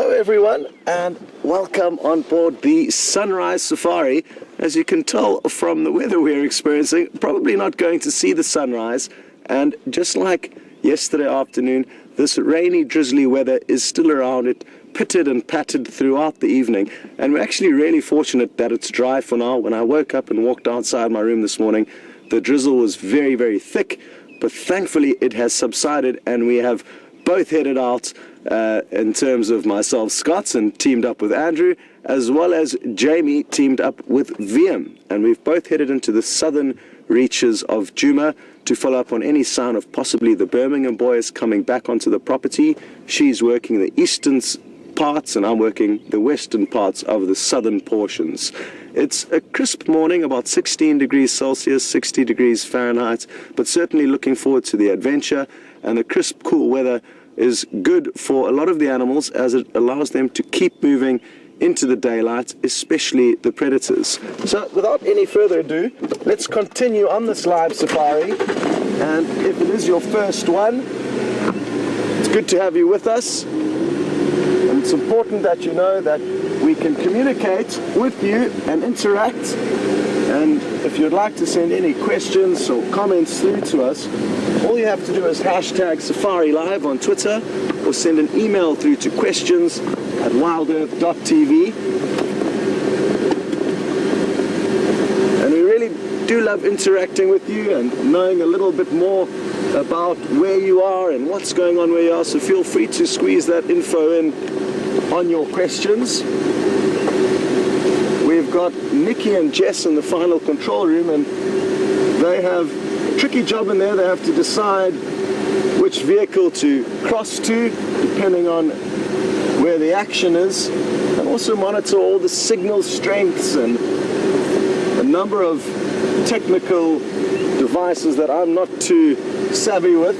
Hello everyone and welcome on board the Sunrise Safari. As you can tell from the weather we're experiencing, probably not going to see the sunrise, and just like yesterday afternoon, this rainy, drizzly weather is still around. It pitted and patted throughout the evening, and we're actually really fortunate that it's dry for now. When I woke up and walked outside my room this morning, the drizzle was very, very thick, but thankfully it has subsided and we have both headed out in terms of myself, Scott, and teamed up with Andrew, as well as Jamie teamed up with Wium, and we've both headed into the southern reaches of Djuma to follow up on any sign of possibly the Birmingham boys coming back onto the property. She's working the eastern parts and I'm working the western parts of the southern portions. It's a crisp morning, about 16 degrees Celsius, 60 degrees Fahrenheit, but certainly looking forward to the adventure, and the crisp, cool weather is good for a lot of the animals as it allows them to keep moving into the daylight, especially the predators. So without any further ado, let's continue on this live safari, and if it is your first one, it's good to have you with us, and it's important that you know that we can communicate with you and interact, and if you'd like to send any questions or comments through to us, all you have to do is hashtag Safari Live on Twitter or send an email through to questions@wildearth.tv. And we really do love interacting with you and knowing a little bit more about where you are and what's going on where you are, so feel free to squeeze that info in on your questions. We've got Nikki and Jess in the final control room, and they have a tricky job in there. They have to decide which vehicle to cross to, depending on where the action is, and also monitor all the signal strengths and a number of technical devices that I'm not too savvy with.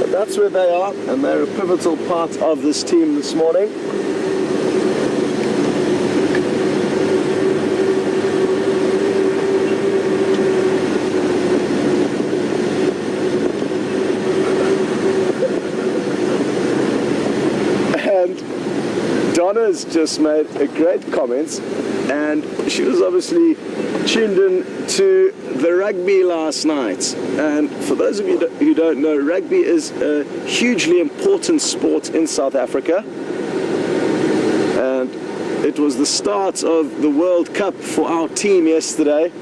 But that's where they are, and they're a pivotal part of this team this morning. Donna's just made a great comment, and she was obviously tuned in to the rugby last night. And for those of you who don't know, rugby is a hugely important sport in South Africa, and it was the start of the World Cup for our team yesterday,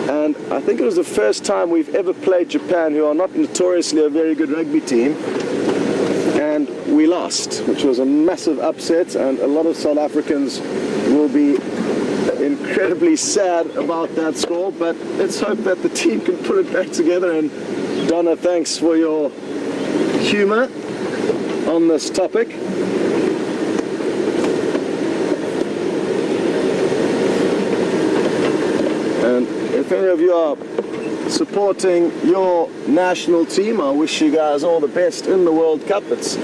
and I think it was the first time we've ever played Japan, who are not notoriously a very good rugby team, and we lost, which was a massive upset, and a lot of South Africans will be incredibly sad about that score, but let's hope that the team can put it back together. And Donna, thanks for your humor on this topic. And if any of you are supporting your national team, I wish you guys all the best in the World Cup. It's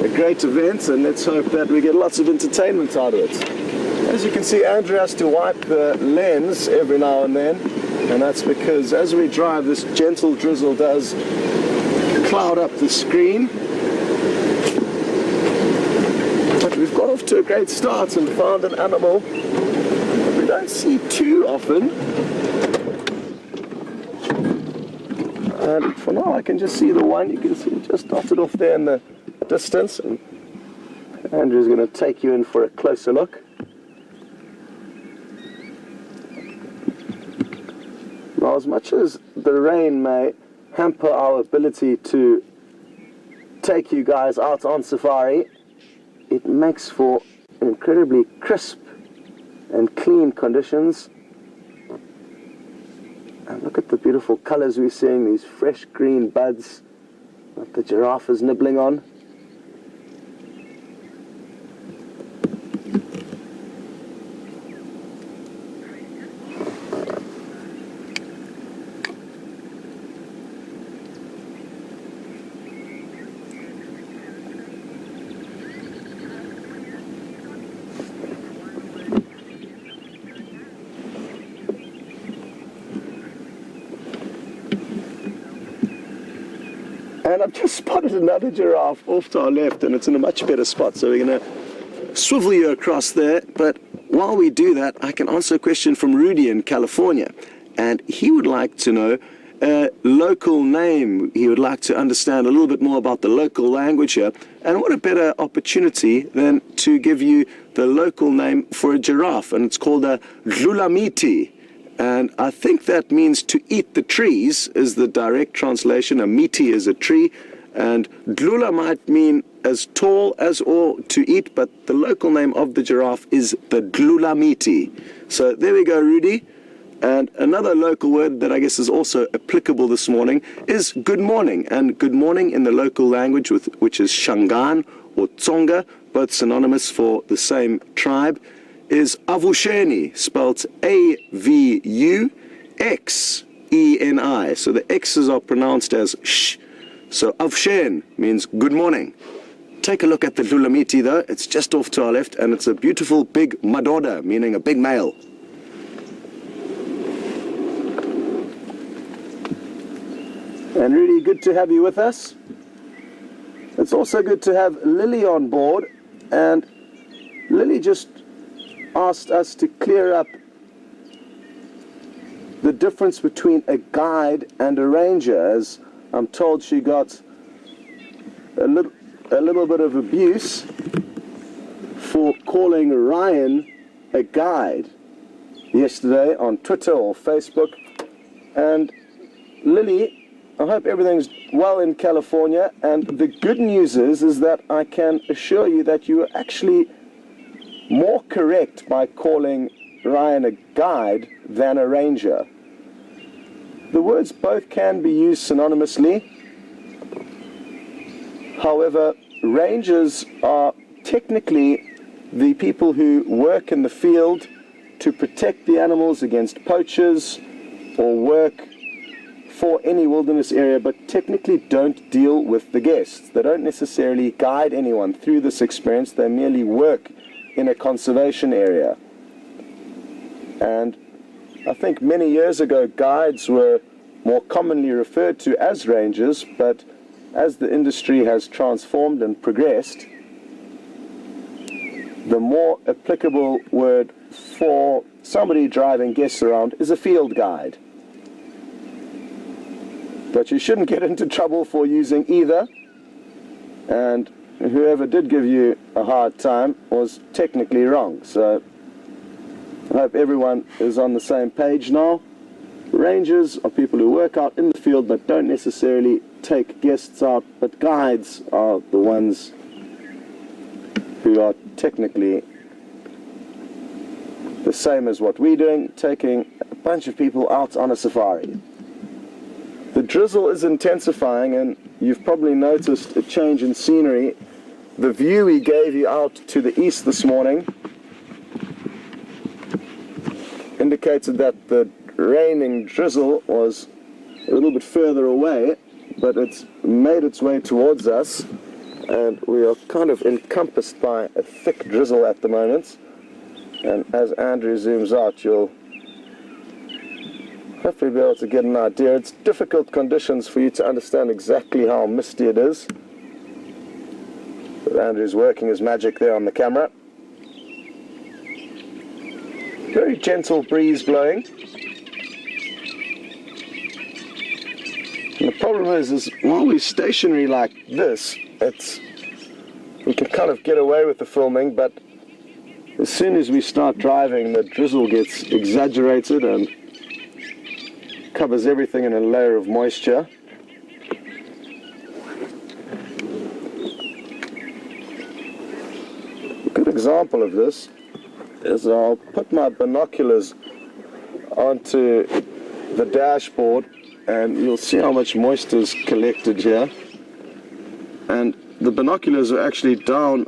a great event, and let's hope that we get lots of entertainment out of it. As you can see, Andrew has to wipe the lens every now and then, and that's because as we drive, this gentle drizzle does cloud up the screen. But we've got off to a great start and found an animal that we don't see too often. And for now, I can just see the one. You can see it just dotted off there in the distance. And Andrew's going to take you in for a closer look. Now, as much as the rain may hamper our ability to take you guys out on safari, it makes for incredibly crisp and clean conditions. And look at the beautiful colors we're seeing, these fresh green buds that the giraffe is nibbling on. And I've just spotted another giraffe off to our left, and it's in a much better spot, so we're going to swivel you across there. But while we do that, I can answer a question from Rudy in California, and he would like to know a local name. He would like to understand a little bit more about the local language here, and what a better opportunity than to give you the local name for a giraffe, and it's called a dlulamiti. And I think that means to eat the trees is the direct translation. A miti is a tree, and dlula might mean as tall as or to eat, but the local name of the giraffe is the dlulamiti. So there we go, Rudy. And another local word that I guess is also applicable this morning is good morning. And good morning in the local language, which is Shangaan or Tsonga, both synonymous for the same tribe, is avusheni, spelled A-V-U-X-E-N-I. So the X's are pronounced as sh. So avshen means good morning. Take a look at the dlulamiti though. It's just off to our left, and it's a beautiful big madoda, meaning a big male. And Rudy, good to have you with us. It's also good to have Lily on board, and Lily just asked us to clear up the difference between a guide and a ranger, as I'm told she got a little bit of abuse for calling Ryan a guide yesterday on Twitter or Facebook. And Lily, I hope everything's well in California, and the good news is that I can assure you that you are actually more correct by calling Ryan a guide than a ranger. The words both can be used synonymously. However, rangers are technically the people who work in the field to protect the animals against poachers or work for any wilderness area, but technically don't deal with the guests. They don't necessarily guide anyone through this experience. They merely work in a conservation area. And I think many years ago guides were more commonly referred to as rangers, but as the industry has transformed and progressed, the more applicable word for somebody driving guests around is a field guide. But you shouldn't get into trouble for using either, and whoever did give you a hard time was technically wrong. So I hope everyone is on the same page now. Rangers are people who work out in the field but don't necessarily take guests out, but guides are the ones who are technically the same as what we're doing, taking a bunch of people out on a safari. The drizzle is intensifying, and you've probably noticed a change in scenery. The view we gave you out to the east this morning indicated that the raining drizzle was a little bit further away, but it's made its way towards us, and we are kind of encompassed by a thick drizzle at the moment. And as Andrew zooms out, you'll hopefully be able to get an idea. It's difficult conditions for you to understand exactly how misty it is. But Andrew's working his magic there on the camera. Very gentle breeze blowing. And the problem is while we're stationary like this, we can kind of get away with the filming, but as soon as we start driving, the drizzle gets exaggerated and covers everything in a layer of moisture. A good example of this is I'll put my binoculars onto the dashboard, and you'll see how much moisture is collected here. And the binoculars are actually down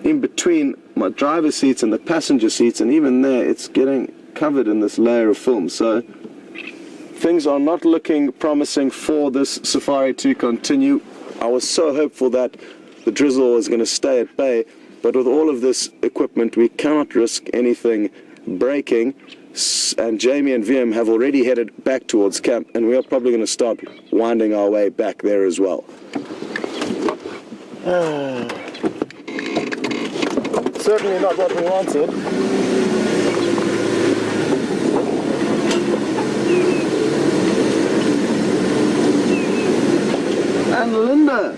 in between my driver's seats and the passenger seats, and even there it's getting covered in this layer of film. So things are not looking promising for this safari to continue. I was so hopeful that the drizzle was going to stay at bay, but with all of this equipment we cannot risk anything breaking. and Jamie and Wium have already headed back towards camp, and we are probably going to start winding our way back there as well. Certainly not what we wanted. And Linda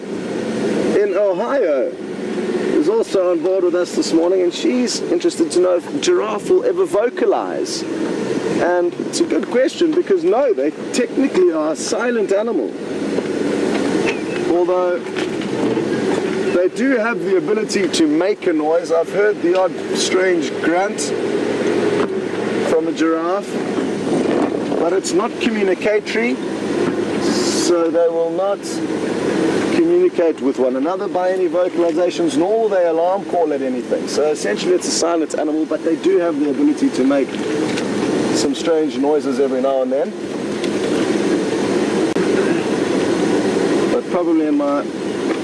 in Ohio is also on board with us this morning, and she's interested to know if giraffe will ever vocalize. And it's a good question, because no, they technically are a silent animal. Although they do have the ability to make a noise. I've heard the odd strange grunt from a giraffe, but it's not communicatory, so they will not communicate with one another by any vocalizations, nor will they alarm call at anything. So essentially it's a silent animal, but they do have the ability to make some strange noises every now and then. But probably in my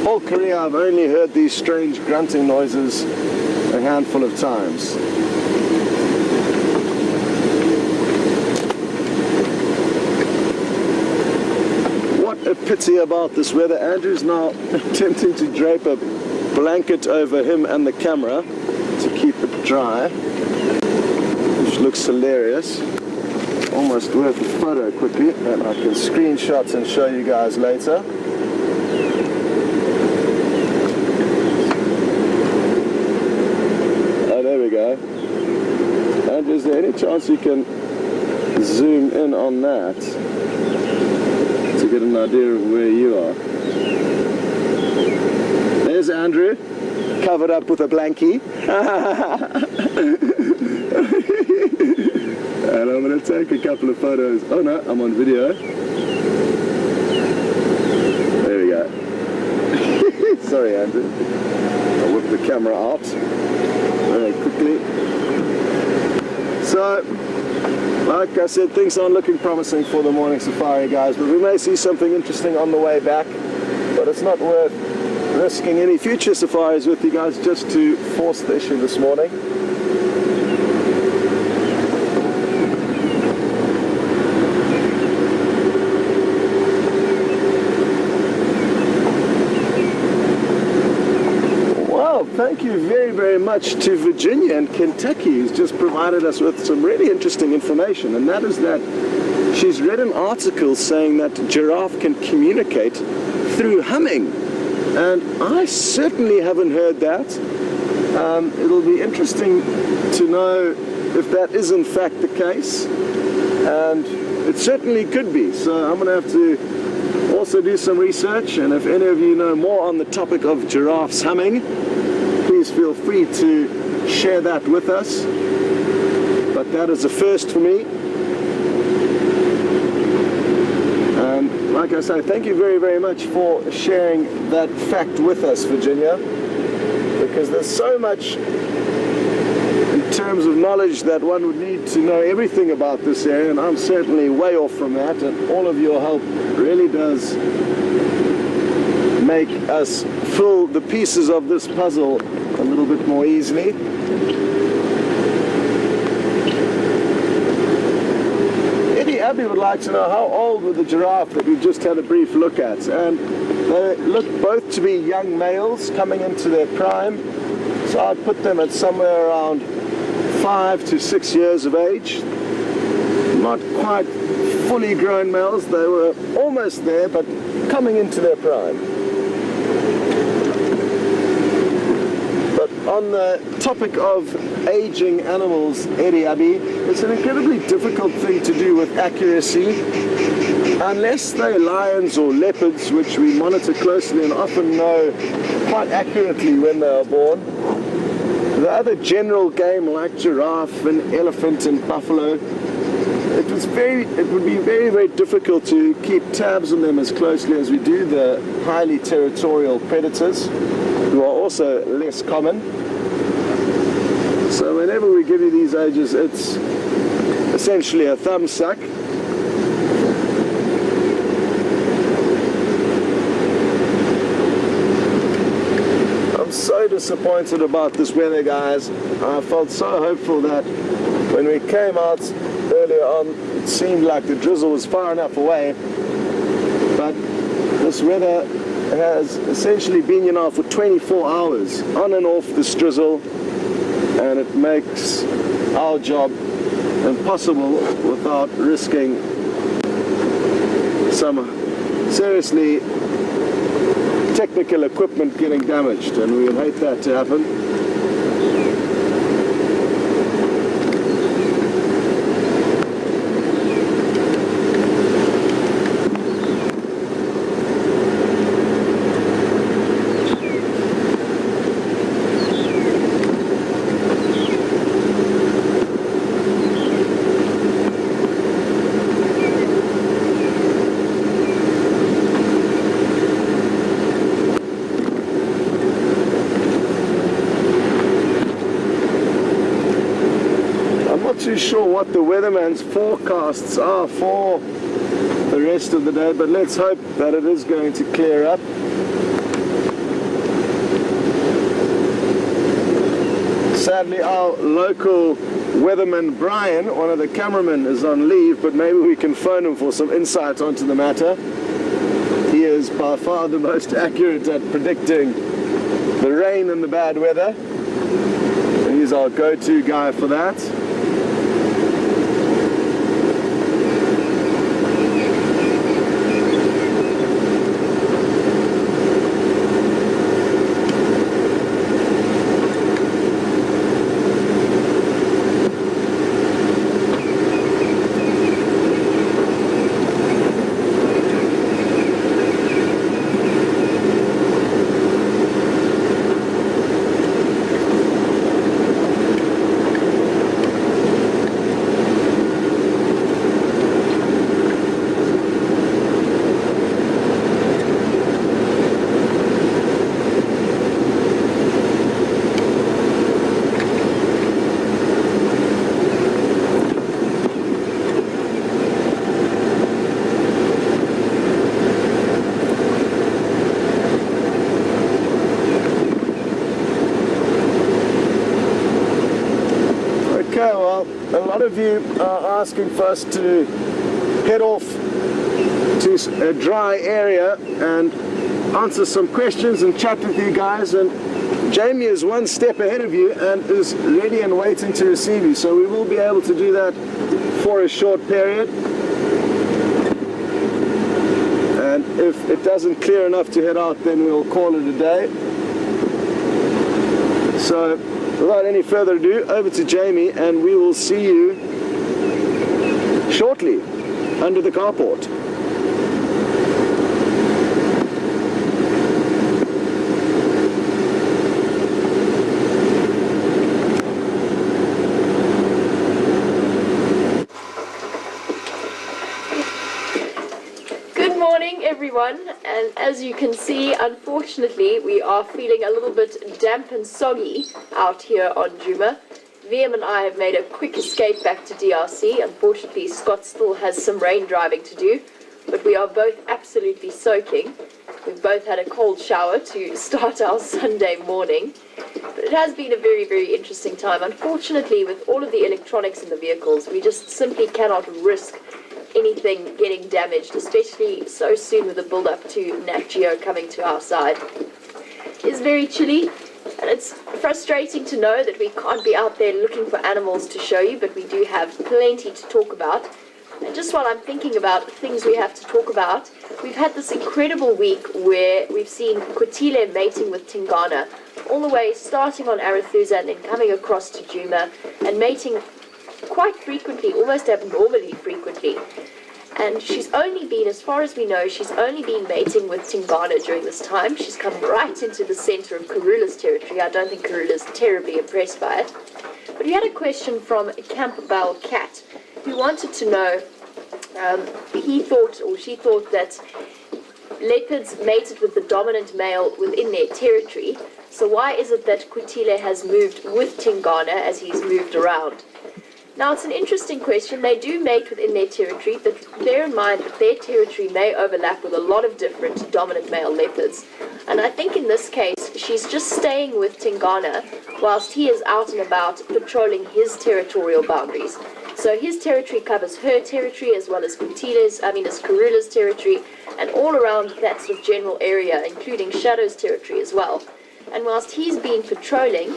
whole career I've only heard these strange grunting noises a handful of times. A pity about this weather. Andrew's now attempting to drape a blanket over him and the camera to keep it dry, which looks hilarious. Almost worth a photo quickly that I can screenshot and show you guys later. Oh, there we go. Andrew, is there any chance you can zoom in on that to get an idea of where you are? There's Andrew, covered up with a blankie. And I'm going to take a couple of photos. Oh no, I'm on video. There we go. Sorry, Andrew. I'll whip the camera out very quickly. So, like I said, things aren't looking promising for the morning safari, guys, but we may see something interesting on the way back, but it's not worth risking any future safaris with you guys just to force the issue this morning. Thank you very, very much to Virginia and Kentucky, who's just provided us with some really interesting information, and that is that she's read an article saying that giraffe can communicate through humming, and I certainly haven't heard that. It'll be interesting to know if that is in fact the case, and it certainly could be, so I'm going to have to also do some research, and if any of you know more on the topic of giraffes humming, please feel free to share that with us. But that is a first for me. And like I say, thank you very, very much for sharing that fact with us, Virginia, because there's so much in terms of knowledge that one would need to know everything about this area, and I'm certainly way off from that, and all of your help really does make us fill the pieces of this puzzle a little bit more easily. Eddie Abbey would like to know how old were the giraffe that we've just had a brief look at, and they look both to be young males coming into their prime, so I'd put them at somewhere around 5 to 6 years of age. Not quite fully grown males, they were almost there, but coming into their prime. On the topic of aging animals, Eddie Abbey, it's an incredibly difficult thing to do with accuracy, unless they're lions or leopards, which we monitor closely and often know quite accurately when they are born. The other general game like giraffe and elephant and buffalo, it would be very, very difficult to keep tabs on them as closely as we do the highly territorial predators, who are also less common. So whenever we give you these ages, it's essentially a thumb suck. I'm so disappointed about this weather, guys. I felt so hopeful that When we came out earlier on, it seemed like the drizzle was far enough away, but this weather has essentially been for 24 hours, on and off this drizzle, and it makes our job impossible without risking some seriously technical equipment getting damaged, and we would hate that to happen. Too sure what the weatherman's forecasts are for the rest of the day, but let's hope that it is going to clear up. Sadly, our local weatherman Brian, one of the cameramen, is on leave, but maybe we can phone him for some insight onto the matter. He is by far the most accurate at predicting the rain and the bad weather. He's our go-to guy for that. Okay, well, a lot of you are asking for us to head off to a dry area and answer some questions and chat with you guys, and Jamie is one step ahead of you and is ready and waiting to receive you, so we will be able to do that for a short period. And if it doesn't clear enough to head out, then we'll call it a day. So without any further ado, over to Jamie, and we will see you shortly under the carport. Good morning, everyone, and as you can see, unfortunately, we are feeling a little bit damp and soggy out here on Djuma. Wium and I have made a quick escape back to DRC. Unfortunately, Scott still has some rain driving to do, but we are both absolutely soaking. We've both had a cold shower to start our Sunday morning, but it has been a very, very interesting time. Unfortunately, with all of the electronics in the vehicles, we just simply cannot risk anything getting damaged, especially so soon with the build-up to Nat Geo coming to our side. It's very chilly, and it's frustrating to know that we can't be out there looking for animals to show you, but we do have plenty to talk about. And just while I'm thinking about things we have to talk about, we've had this incredible week where we've seen Kwetile mating with Tingana, all the way starting on Arathusa and then coming across to Djuma and mating quite frequently, almost abnormally frequently. And she's only been, as far as we know, she's only been mating with Tingana during this time. She's come right into the center of Karula's territory. I don't think Karula's terribly impressed by it. But we had a question from Campbell Cat, who wanted to know, he thought, or she thought, that leopards mated with the dominant male within their territory. So why is it that Kwetile has moved with Tingana as he's moved around? Now, it's an interesting question. They do mate within their territory, but bear in mind that their territory may overlap with a lot of different dominant male leopards. And I think in this case, she's just staying with Tingana whilst he is out and about patrolling his territorial boundaries. So his territory covers her territory as well as Karula's territory, and all around that sort of general area, including Shadow's territory as well. And whilst he's been patrolling,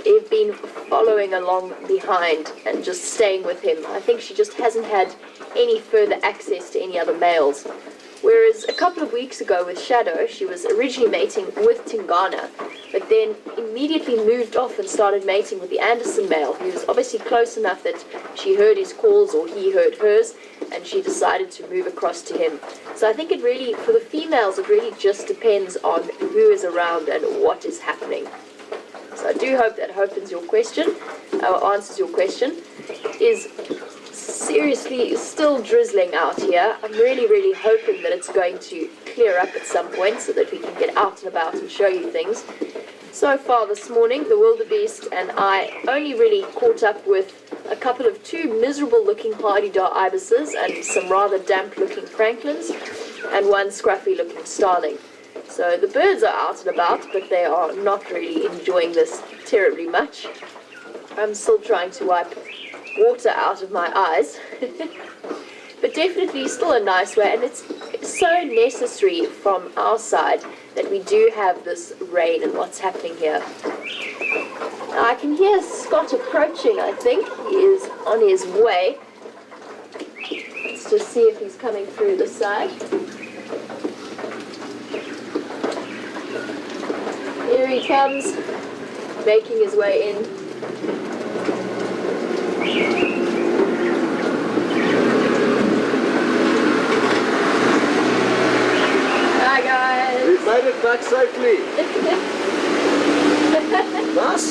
they've been following along behind and just staying with him. I think she just hasn't had any further access to any other males. Whereas a couple of weeks ago with Shadow, she was originally mating with Tingana, but then immediately moved off and started mating with the Anderson male. He was obviously close enough that she heard his calls or he heard hers, and she decided to move across to him. So I think it really, for the females, it really just depends on who is around and what is happening. So I do hope that answers your question. Is seriously still drizzling out here. I'm really, really hoping that it's going to clear up at some point so that we can get out and about and show you things. So far this morning, the wildebeest and I only really caught up with a couple of two miserable-looking hardy-dar ibises and some rather damp-looking franklins and one scruffy-looking starling. So the birds are out and about, but they are not really enjoying this terribly much. I'm still trying to wipe water out of my eyes. But definitely still a nice way, and it's so necessary from our side that we do have this rain and what's happening here. Now I can hear Scott approaching, I think. He is on his way. Let's just see if he's coming through the side. Here he comes, making his way in. Hi guys! We've made it back safely. Nice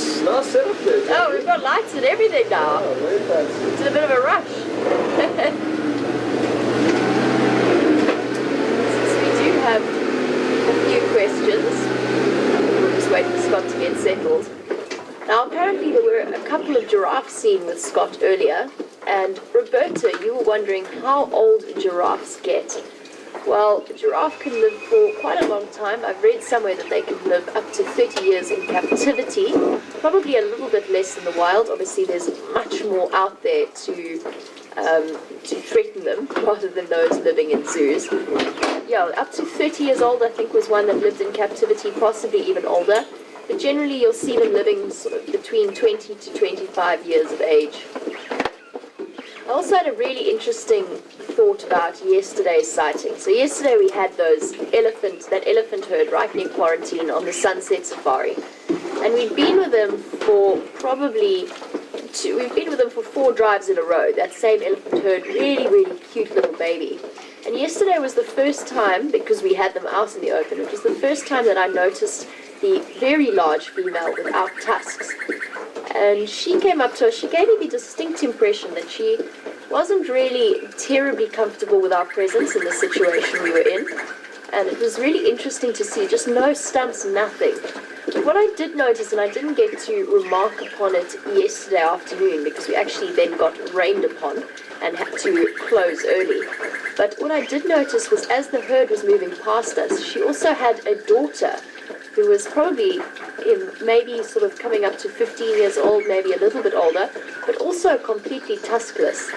setup there. Oh, we've got lights and everything now. Oh, very fancy. It's a bit of a rush. Since we do have a few questions, we'll just wait for Scott to get settled. Now, apparently there were a couple of giraffes seen with Scott earlier, and Roberta, you were wondering how old giraffes get. Well, a giraffe can live for quite a long time. I've read somewhere that they can live up to 30 years in captivity, probably a little bit less in the wild. Obviously, there's much more out there to threaten them rather than those living in zoos. Yeah, up to 30 years old, I think, was one that lived in captivity, possibly even older. But generally, you'll see them living sort of between 20 to 25 years of age. I also had a really interesting thought about yesterday's sighting. So yesterday we had that elephant herd right near quarantine on the Sunset Safari. And we'd been with them for we've been with them for 4 drives in a row. That same elephant herd, really, really cute little baby. And yesterday was the first time, because we had them out in the open, it was the first time that I noticed the very large female without tusks. And she came up to us, she gave me the distinct impression that she wasn't really terribly comfortable with our presence in the situation we were in. And it was really interesting to see, just no stumps, nothing. But what I did notice, and I didn't get to remark upon it yesterday afternoon because we actually then got rained upon and had to close early. But what I did notice was as the herd was moving past us, she also had a daughter who was probably maybe sort of coming up to 15 years old, maybe a little bit older, but also completely tuskless.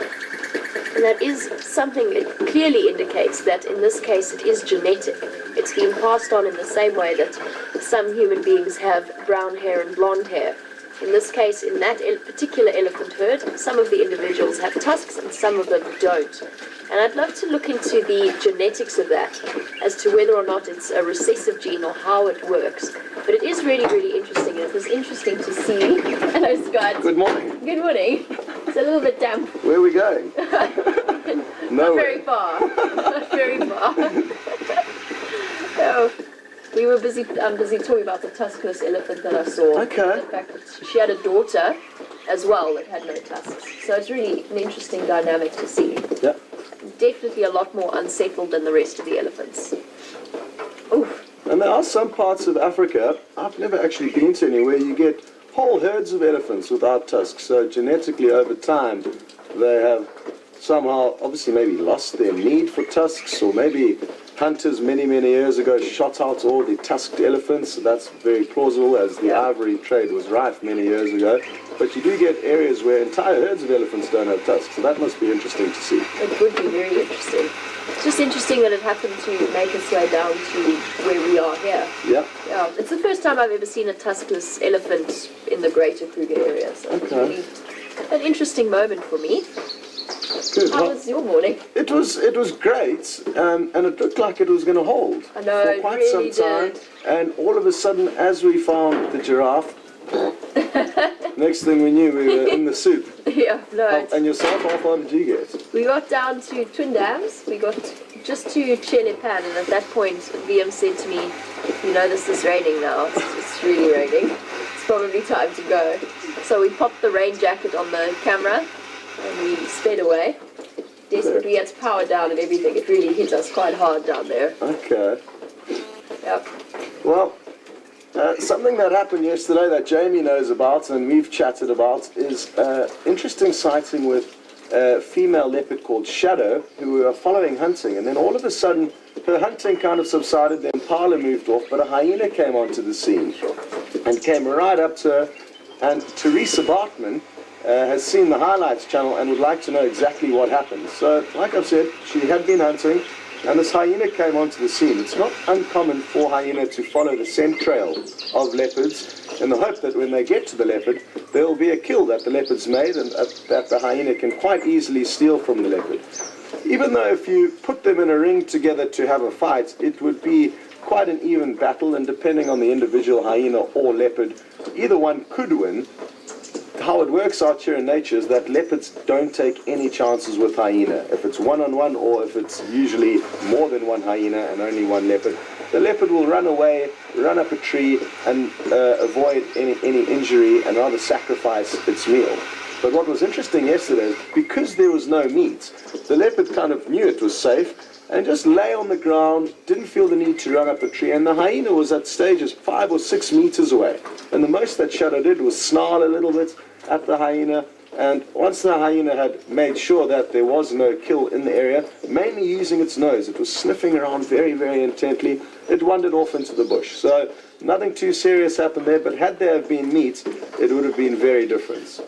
And that is something that clearly indicates that in this case it is genetic. It's been passed on in the same way that some human beings have brown hair and blonde hair. In this case, in that particular elephant herd, some of the individuals have tusks and some of them don't. And I'd love to look into the genetics of that as to whether or not it's a recessive gene or how it works. But it is really, really interesting. It was interesting to see. Hello, Scott. Good morning. Good morning. It's a little bit damp. Where are we going? Not very far. Not very far. So, we were busy talking about the tuskless elephant that I saw. Okay. The fact that she had a daughter as well that had no tusks. So it's really an interesting dynamic to see. Yeah. Definitely a lot more unsettled than the rest of the elephants. Oof. And there are some parts of Africa, I've never actually been to anywhere, you get whole herds of elephants without tusks. So genetically, over time, they have somehow, obviously, maybe lost their need for tusks, or maybe hunters many, many years ago shot out all the tusked elephants. That's very plausible, as the ivory trade was rife many years ago. But you do get areas where entire herds of elephants don't have tusks, so that must be interesting to see. It would be very interesting. It's just interesting that it happened to make its way down to where we are here. Yeah. Yeah, it's the first time I've ever seen a tuskless elephant in the greater Kruger area, so it's really an interesting moment for me. Good. How was your morning? It was great, and it looked like it was going to hold I know, for it quite really some time. did. And all of a sudden, as we found the giraffe, next thing we knew, we were in the soup. Yeah, no. And yourself, how far did you get? We got down to Twin Dams. We got just to Chelepan, and at that point, Wium said to me, "You know, this is raining now. It's really raining. It's probably time to go." So we popped the rain jacket on the camera, and we sped away. Desperate, we had to power down and everything. It really hit us quite hard down there. Okay. Yep. Well, something that happened yesterday that Jamie knows about and we've chatted about is interesting sighting with a female leopard called Shadow, who we were following hunting, and then all of a sudden her hunting kind of subsided, then Parla moved off, but a hyena came onto the scene and came right up to her, and Teresa Bartman has seen the highlights channel and would like to know exactly what happened. So, like I've said, she had been hunting, and this hyena came onto the scene. It's not uncommon for hyena to follow the scent trail of leopards in the hope that when they get to the leopard, there will be a kill that the leopard's made and that the hyena can quite easily steal from the leopard. Even though if you put them in a ring together to have a fight, it would be quite an even battle, and depending on the individual hyena or leopard, either one could win. How it works out here in nature is that leopards don't take any chances with hyena. If it's one-on-one, or if it's usually more than one hyena and only one leopard, the leopard will run away, run up a tree, and avoid any injury, and rather sacrifice its meal. But what was interesting yesterday is, because there was no meat, the leopard kind of knew it was safe and just lay on the ground, didn't feel the need to run up a tree, and the hyena was at stages 5 or 6 meters away. And the most that Shadow did was snarl a little bit at the hyena, and once the hyena had made sure that there was no kill in the area, mainly using its nose, it was sniffing around very, very intently, it wandered off into the bush. So nothing too serious happened there, but had there have been meat, it would have been very different.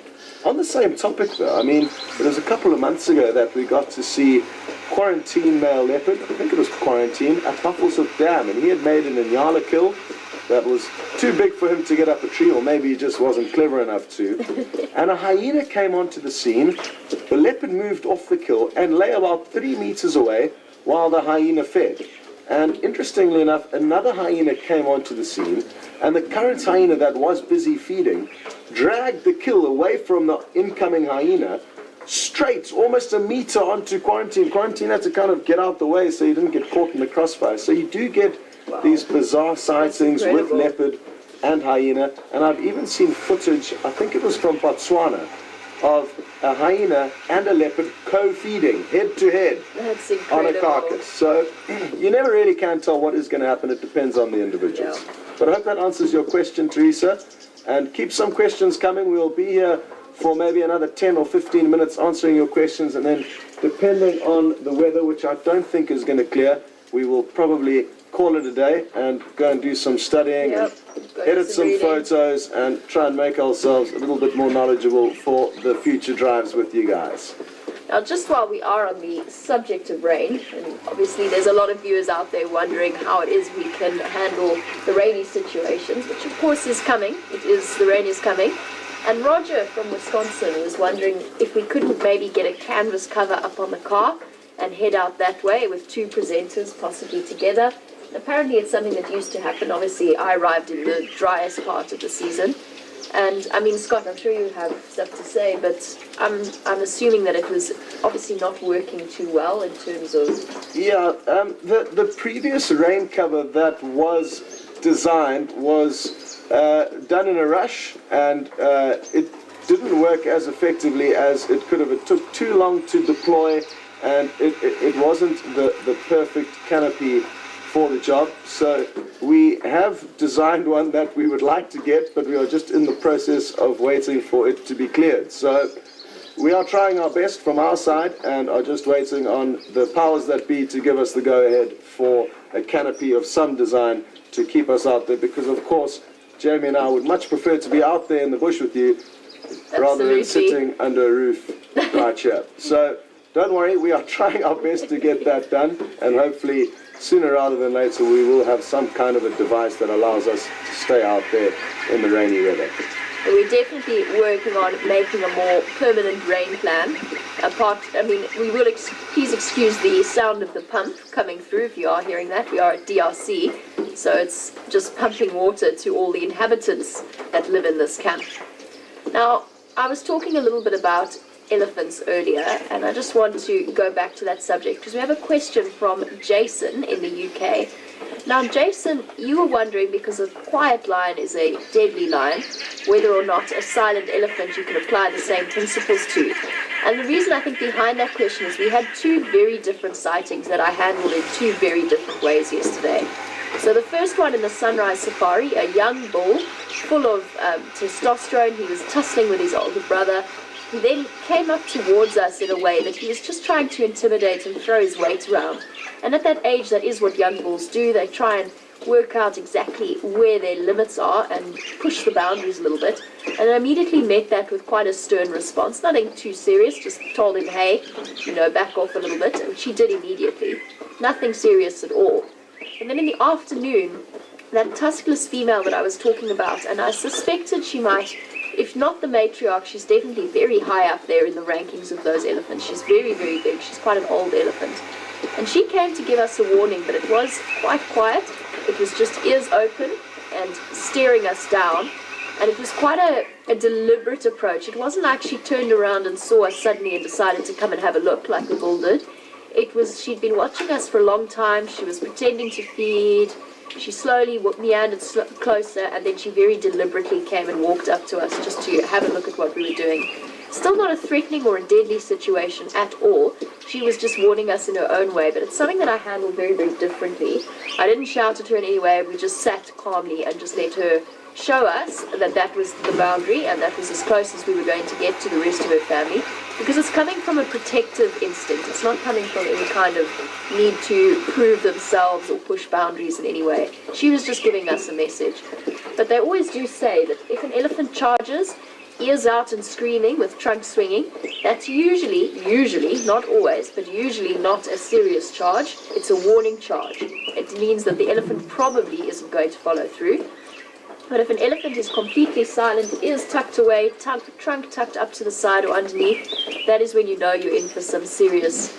On the same topic though, I mean, it was a couple of months ago that we got to see Quarantine male leopard, I think it was Quarantine, at Buffelshoek Dam, and he had made an Inyala kill that was too big for him to get up a tree, or maybe he just wasn't clever enough to. And a hyena came onto the scene. The leopard moved off the kill and lay about 3 meters away while the hyena fed. And interestingly enough, another hyena came onto the scene, and the current hyena that was busy feeding dragged the kill away from the incoming hyena, straight, almost a meter onto Quarantine. Quarantine had to kind of get out the way so he didn't get caught in the crossfire. So you do get these bizarre sightings with leopard and hyena, and I've even seen footage, I think it was from Botswana, of a hyena and a leopard co-feeding, head to head, on a carcass. So you never really can tell what is going to happen. It depends on the individuals. Yeah. But I hope that answers your question, Teresa, and keep some questions coming. We'll be here for maybe another 10 or 15 minutes answering your questions, and then depending on the weather, which I don't think is going to clear, we will probably call it a day and go and do some studying and edit some photos and try and make ourselves a little bit more knowledgeable for the future drives with you guys. Now, just while we are on the subject of rain, and obviously there's a lot of viewers out there wondering how it is we can handle the rainy situations, which of course is coming. The rain is coming. And Roger from Wisconsin was wondering if we couldn't maybe get a canvas cover up on the car and head out that way with 2 presenters possibly together. Apparently it's something that used to happen. Obviously I arrived in the driest part of the season. And I mean, Scott, I'm sure you have stuff to say, but I'm assuming that it was obviously not working too well in terms of... Yeah, the previous rain cover that was designed was done in a rush, and it didn't work as effectively as it could have. It took too long to deploy, and it wasn't the perfect canopy for the job. So we have designed one that we would like to get, but we are just in the process of waiting for it to be cleared. So we are trying our best from our side and are just waiting on the powers that be to give us the go-ahead for a canopy of some design to keep us out there, because of course Jamie and I would much prefer to be out there in the bush with you rather than sitting under a roof right here. So don't worry, we are trying our best to get that done, and hopefully sooner rather than later we will have some kind of a device that allows us to stay out there in the rainy weather. We're definitely working on making a more permanent rain plan. Please excuse the sound of the pump coming through if you are hearing that. We are at DRC, so it's just pumping water to all the inhabitants that live in this camp. Now, I was talking a little bit about elephants earlier, and I just want to go back to that subject because we have a question from Jason in the UK. Now, Jason, you were wondering, because a quiet lion is a deadly lion, whether or not a silent elephant you can apply the same principles to. And the reason I think behind that question is we had two very different sightings that I handled in two very different ways yesterday. So the first one in the Sunrise Safari, a young bull full of testosterone. He was tussling with his older brother. He then came up towards us in a way that he was just trying to intimidate and throw his weight around. And at that age, that is what young bulls do. They try and work out exactly where their limits are and push the boundaries a little bit. And I immediately met that with quite a stern response. Nothing too serious, just told him, hey, back off a little bit, which he did immediately. Nothing serious at all. And then in the afternoon, that tuskless female that I was talking about, and I suspected she might, if not the matriarch, she's definitely very high up there in the rankings of those elephants. She's very, very big. She's quite an old elephant. And she came to give us a warning, but it was quite quiet. It was just ears open and staring us down. And it was quite a deliberate approach. It wasn't like she turned around and saw us suddenly and decided to come and have a look like the bull did. She'd been watching us for a long time. She was pretending to feed. She slowly meandered closer, and then she very deliberately came and walked up to us just to have a look at what we were doing. Still not a threatening or a deadly situation at all. She was just warning us in her own way, but it's something that I handled very, very differently. I didn't shout at her in any way. We just sat calmly and just let her show us that that was the boundary and that was as close as we were going to get to the rest of her family, because it's coming from a protective instinct. It's not coming from any kind of need to prove themselves or push boundaries in any way. She was just giving us a message. But they always do say that if an elephant charges, ears out and screaming with trunk swinging, that's usually, not always, but usually not a serious charge. It's a warning charge. It means that the elephant probably isn't going to follow through. But if an elephant is completely silent, ears tucked away, trunk tucked up to the side or underneath, that is when you know you're in for some serious,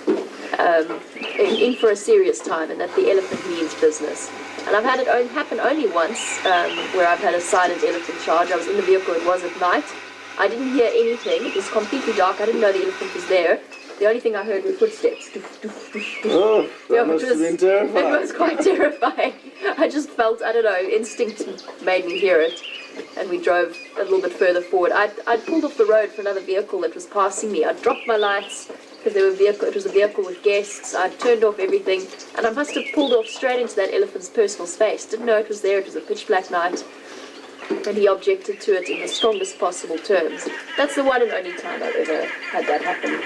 in for a serious time, and that the elephant means business. And I've had it happen only once, where I've had a silent elephant charge. I was in the vehicle, it was at night. I didn't hear anything, it was completely dark, I didn't know the elephant was there. The only thing I heard were footsteps. Oh, that must have been terrifying. It was quite terrifying. I just felt, I don't know, instinct made me hear it. And we drove a little bit further forward. I'd pulled off the road for another vehicle that was passing me. I dropped my lights because it was a vehicle with guests. I turned off everything, and I must have pulled off straight into that elephant's personal space. Didn't know it was there. It was a pitch black night. And he objected to it in the strongest possible terms. That's the one and only time I've ever had that happen.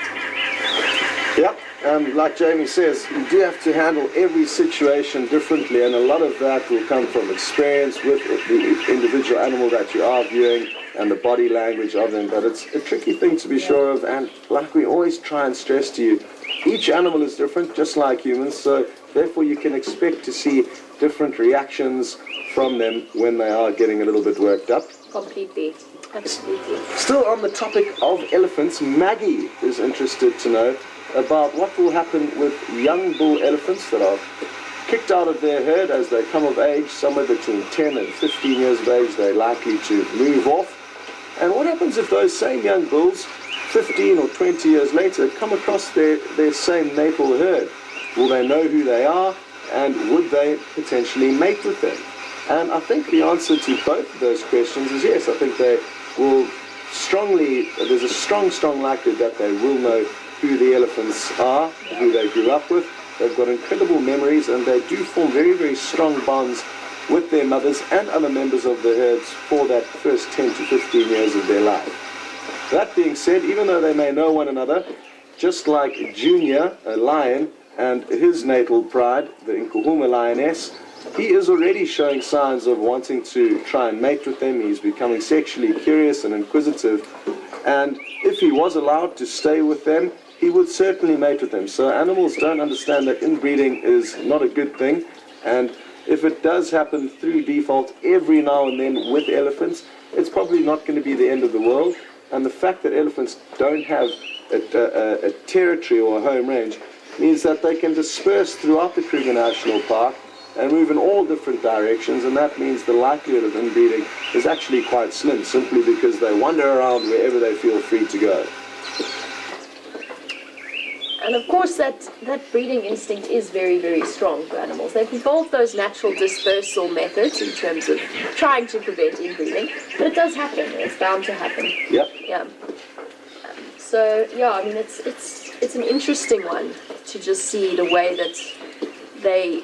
Yeah, like Jamie says, you do have to handle every situation differently, and a lot of that will come from experience with the individual animal that you are viewing and the body language of them. But it's a tricky thing to be sure of, and like we always try and stress to you, each animal is different, just like humans, so therefore you can expect to see different reactions from them when they are getting a little bit worked up. Completely. Absolutely. Still on the topic of elephants, Maggie is interested to know about what will happen with young bull elephants that are kicked out of their herd as they come of age. Somewhere between 10 and 15 years of age, they're likely to move off. And what happens if those same young bulls, 15 or 20 years later, come across their same natal herd? Will they know who they are, and would they potentially mate with them? And I think the answer to both of those questions is yes. I think they will there's a strong likelihood that they will know who the elephants are, who they grew up with, They've got incredible memories, and they do form very, very strong bonds with their mothers and other members of the herds for that first 10 to 15 years of their life. That being said, even though they may know one another, just like Junior, a lion, and his natal pride, the Nkuhuma lioness, he is already showing signs of wanting to try and mate with them. He's becoming sexually curious and inquisitive, and if he was allowed to stay with them, he would certainly mate with them. So animals don't understand that inbreeding is not a good thing, and if it does happen through default every now and then with elephants, it's probably not going to be the end of the world. And the fact that elephants don't have a territory or a home range means that they can disperse throughout the Kruger National Park and move in all different directions, and that means the likelihood of inbreeding is actually quite slim, simply because they wander around wherever they feel free to go. And of course that breeding instinct is very, very strong for animals. They've evolved those natural dispersal methods in terms of trying to prevent inbreeding, but it does happen. It's bound to happen. Yep. Yeah. So yeah, I mean it's an interesting one to just see the way that they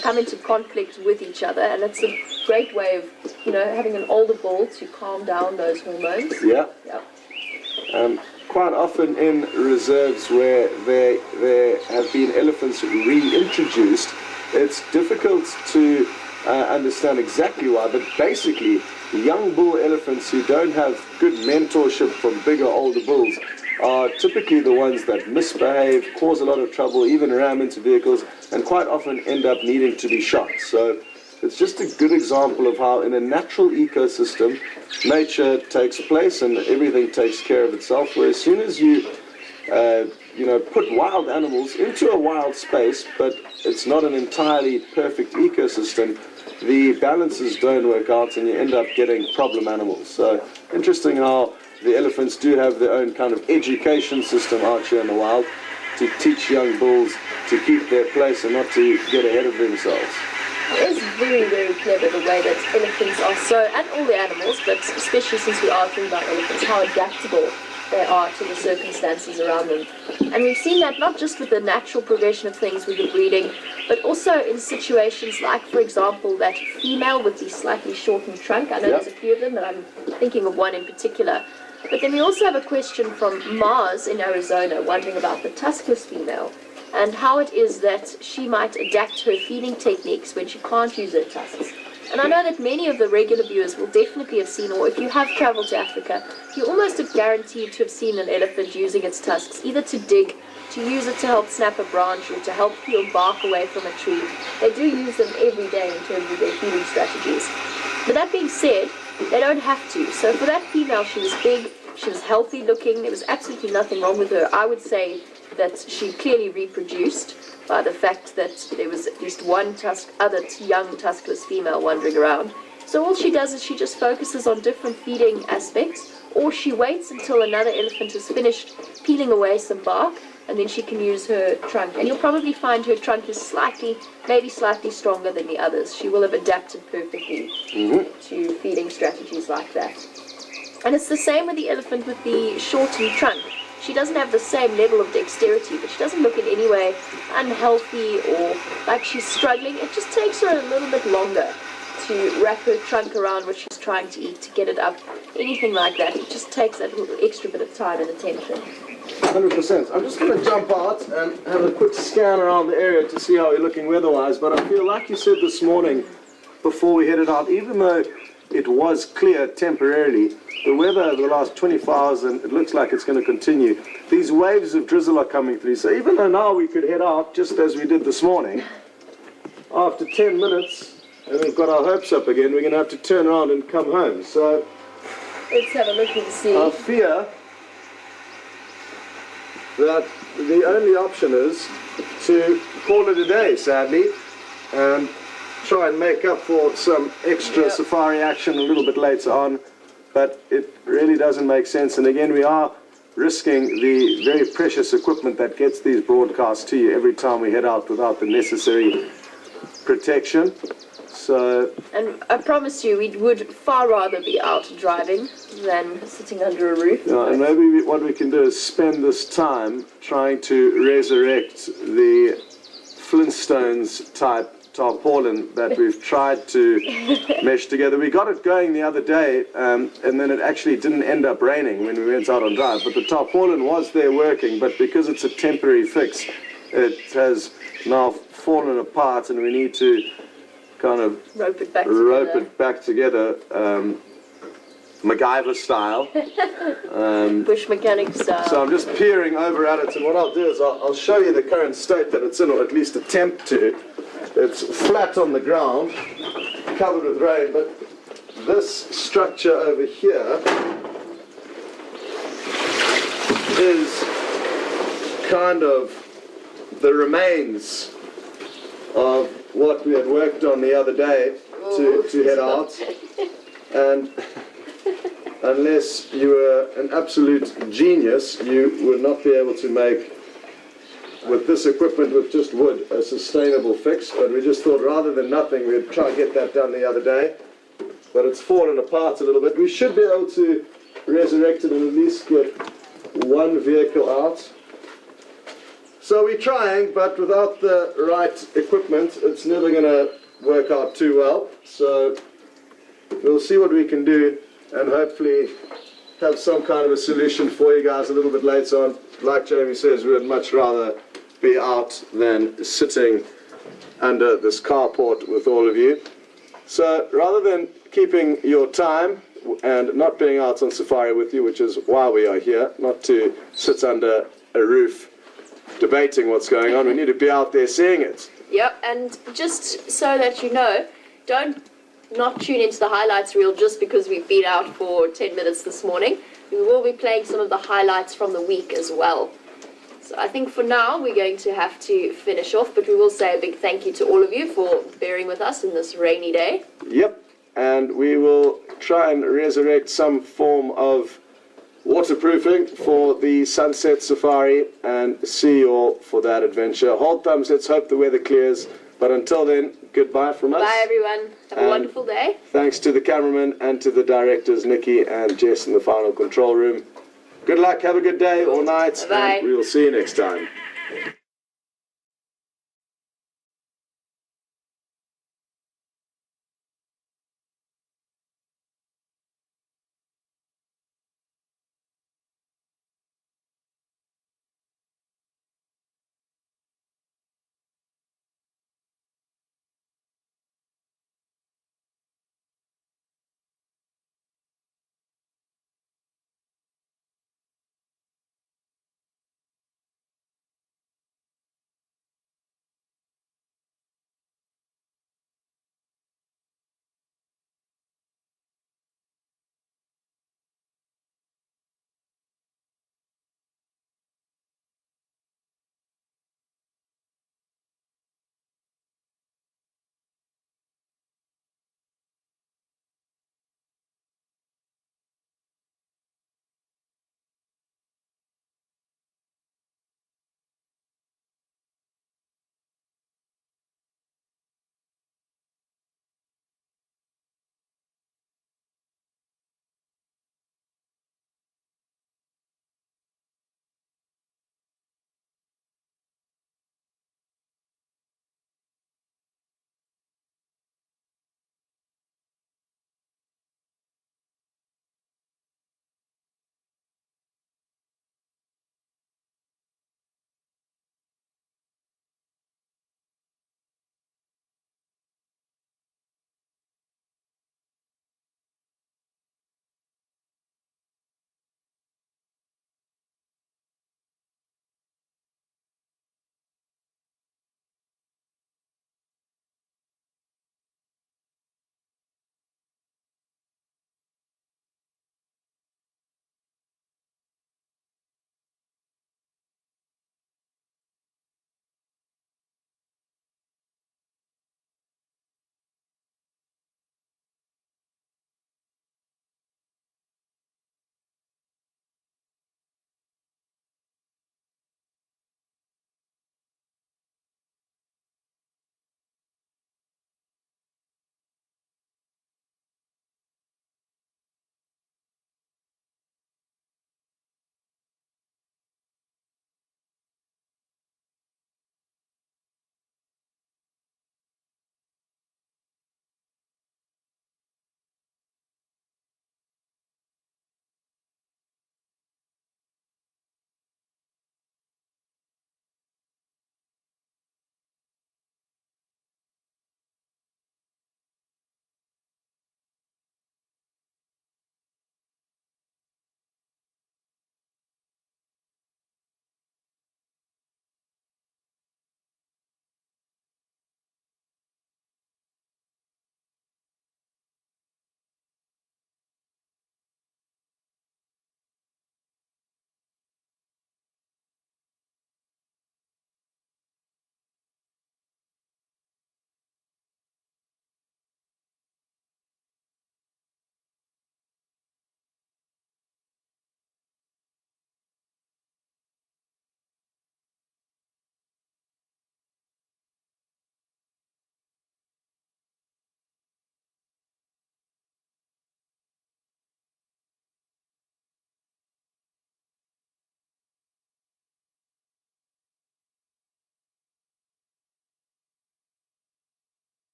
come into conflict with each other, and it's a great way of, you know, having an older bull to calm down those hormones. Yeah. Yeah. Quite often in reserves where there have been elephants reintroduced, it's difficult to understand exactly why, but basically young bull elephants who don't have good mentorship from bigger, older bulls are typically the ones that misbehave, cause a lot of trouble, even ram into vehicles, and quite often end up needing to be shot. So it's just a good example of how in a natural ecosystem, nature takes place and everything takes care of itself, where as soon as you put wild animals into a wild space, but it's not an entirely perfect ecosystem, the balances don't work out and you end up getting problem animals. So interesting how the elephants do have their own kind of education system out here in the wild to teach young bulls to keep their place and not to get ahead of themselves. It is very, very clever the way that elephants are so, and all the animals, but especially since we are talking about elephants, how adaptable they are to the circumstances around them. And we've seen that not just with the natural progression of things with the breeding, but also in situations like, for example, that female with the slightly shortened trunk. I know there's a few of them, but I'm thinking of one in particular. But then we also have a question from Mars in Arizona wondering about the tuskless female and how it is that she might adapt her feeding techniques when she can't use her tusks. And I know that many of the regular viewers will definitely have seen, or if you have traveled to Africa, you almost are guaranteed to have seen an elephant using its tusks, either to dig, to use it to help snap a branch, or to help peel bark away from a tree. They do use them every day in terms of their feeding strategies. But that being said, they don't have to. So for that female, she was big, she was healthy looking, there was absolutely nothing wrong with her. I would say that she clearly reproduced by the fact that there was at least one other young tuskless female wandering around. So all she does is she just focuses on different feeding aspects, or she waits until another elephant has finished peeling away some bark, and then she can use her trunk. And you'll probably find her trunk is maybe slightly stronger than the others. She will have adapted perfectly to feeding strategies like that. And it's the same with the elephant with the shortened trunk. She doesn't have the same level of dexterity, but she doesn't look in any way unhealthy or like she's struggling. It just takes her a little bit longer to wrap her trunk around what she's trying to eat, to get it up, anything like that. It just takes that little extra bit of time and attention. 100%. I'm just going to jump out and have a quick scan around the area to see how we're looking weather-wise, but I feel like you said this morning before we headed out, even though it was clear temporarily, the weather over the last 24 hours, and it looks like it's going to continue, these waves of drizzle are coming through. So even though now we could head out, just as we did this morning, after 10 minutes, and we've got our hopes up again, we're going to have to turn around and come home. So let's have a look and see. I fear that the only option is to call it a day, sadly, and try and make up for some extra safari action a little bit later on. But it really doesn't make sense. And again, we are risking the very precious equipment that gets these broadcasts to you every time we head out without the necessary protection. So, And I promise you, we would far rather be out driving than sitting under a roof. yeah, and maybe what we can do is spend this time trying to resurrect the Flintstones type tarpaulin that we've tried to mesh together. We got it going the other day, and then it actually didn't end up raining when we went out on drive. But the tarpaulin was there working, but because it's a temporary fix, it has now fallen apart, and we need to kind of Rope it back together, MacGyver style. Bush mechanic style. So I'm just peering over at it, and what I'll do is I'll show you the current state that it's in, or at least attempt to. It's flat on the ground, covered with rain, but this structure over here is kind of the remains of what we had worked on the other day to head out. And unless you were an absolute genius, you would not be able to make, with this equipment, with just wood, a sustainable fix. But we just thought rather than nothing, we'd try and get that done the other day. But it's fallen apart a little bit. We should be able to resurrect it and at least get one vehicle out. So we're trying, but without the right equipment, it's never going to work out too well. So we'll see what we can do and hopefully have some kind of a solution for you guys a little bit later on. Like Jamie says, we would much rather be out than sitting under this carport with all of you. So rather than keeping your time and not being out on safari with you, which is why we are here, not to sit under a roof debating what's going on, we need to be out there seeing it. Yep, and just so that you know, don't not tune into the highlights reel just because we've been out for 10 minutes this morning. We will be playing some of the highlights from the week as well. So I think for now we're going to have to finish off, but we will say a big thank you to all of you for bearing with us in this rainy day. Yep, and we will try and resurrect some form of waterproofing for the Sunset Safari and see you all for that adventure. Hold thumbs, let's hope the weather clears. But until then, goodbye from us. Bye everyone. Have a wonderful day. Thanks to the cameraman and to the directors, Nikki and Jess in the final control room. Good luck, have a good day or night, Bye. and we will see you next time.